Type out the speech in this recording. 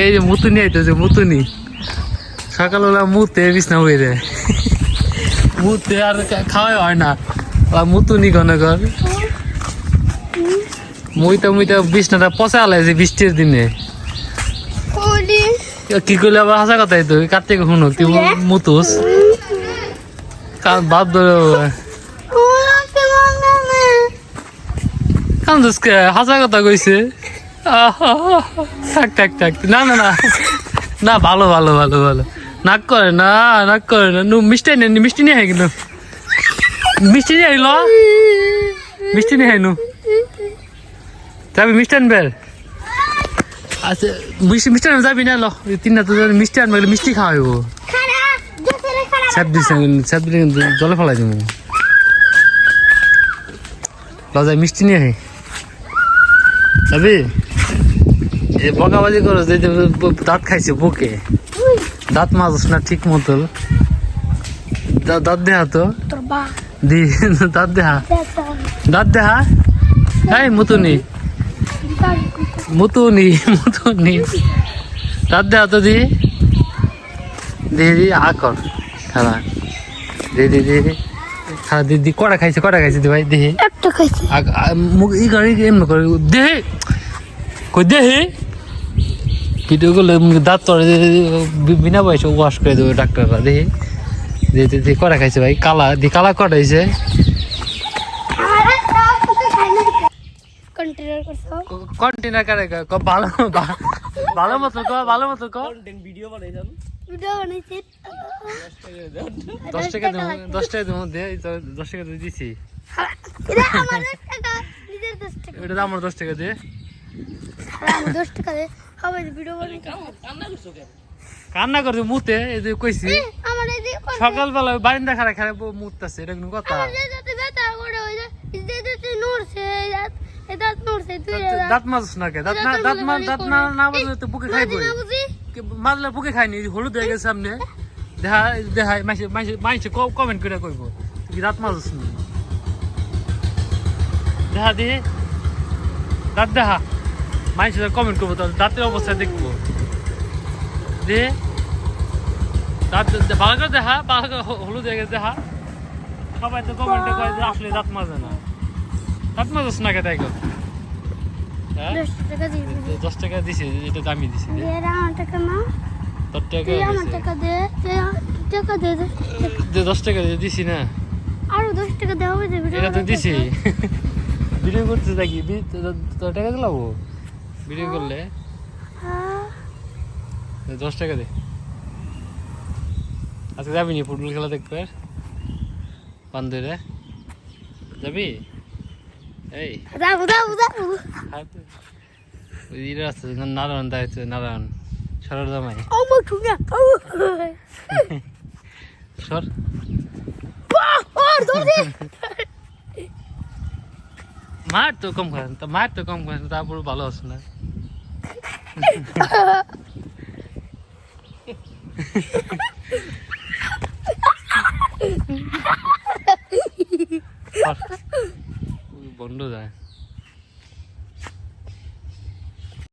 এই যে মুতুনি আইতেছে মুতুনি সকালবেলা মুতে বিছনা হয়ে যায় মুতে আর খাওয়াই হয় না মুতুনি ঘন ঘর মুইটা মুইটা বিছনাটা পচা আলাইছে বৃষ্টির দিনে কি করলে আবার হাসা কথাই তো কার্তিক শুনো তুই মুতুস বাদ ধরে কান্দুসকে হাসা কথা কইছে থাক থাক থাক না না না না ভালো ভালো ভালো ভালো নাক করে না নাক করে না মিষ্টি নেই মিষ্টি নিয়ে হয় কিন্তু মিষ্টি নিয়ে আইল মিষ্টি নিয়ে হয় নু যাবি মিষ্টি আনবে আচ্ছা মিষ্টি আনবে যাবি না ল তিনটা তো মিষ্টি আনবে মিষ্টি খাওয়াইব স্যাপ দিলে কিন্তু জলে ফেলাই দিব লজায় মিষ্টি নিয়ে আই যাবি এই বকাবাজি করো যে দাঁত খাইছে বুকে দাঁত মাজস না ঠিক মতো দাঁত দেহা তো দি দাঁত দেহা দাঁত দেহা এই মুতুনি মুতুনি মুতুনি দাঁত দেহা তো দি দি আকর খালা দি দি দি খালা দিদি কড়া খাইছে দি ভাই দেহি একটা খাইছে মুখ ই করে এমন করে দেহি কই দেহি ভিডিও করলে দাঁত তরে বিনা পয়সা ওয়াশ করে দেবো ডাক্তাররা দেখি দিয়ে কড়া খাইছে ভাই কালা দিয়ে কালা কটাইছে কন্টেনার কারে ভালো ভালো মতো ক ভালো মতো ক ভিডিও বানাইছেন ভিডিও বানাইছি 10 টাকা দেবো 10 টাকা দেবো দে 10 টাকা দিছি এটা আমার 10 টাকা নিজের 10 টাকা এটা আমার 10 টাকা দে 10 টাকা দে হবে ভিডিও বানাই কান্না করছে মুতে এই যে কইছি আমার এই যে সকালবেলা বারিন্দা খারা খারা মুততাছে এটা কোনো কথা যাতে ব্যথা করে হই যায় যে নড়ছে দাঁত নড়ছে তুই দাঁত মাজস না কে দাঁত না না বললে তো বুকে খাইবই মাজলে বুকে খাইনি হলুদ হয়ে গেছে সামনে দেখা দেখা মাইছে কমেন্ট করে কইব তুই দাঁত মাজস না দেখা দি দাঁত দেখা মাইছে কমেন্ট করবো তাহলে দাঁতের অবস্থা দেখবো দে দাঁত ভালো করে দেখা ভালো করে হলুদ হয়ে গেছে দেখা সবাই তো কমেন্টে কয় যে আসলে দাঁত মাজে না দাঁত মাজস না কে তাই কর 10 টাকা দিছি এটা দামি দিছি তোর টাকা দে 10 টাকা দিছি না আরো 10 টাকা দেওয়া হবে এটা তো দিছি ভিডিও করতে থাকি তোর টাকা দিলাবো ভিডিও করলে 10 টাকা দে আজকে যাবি নি ফুটবল খেলা দেখতে পান্দরে যাবি এই যাবো ওই রাস্তা নারায়ণ দাঁড়িয়েছে নারায়ণ সরার জামাই সর মার তো কম করেন তারপর ভালো আছে না বন্ধ যায়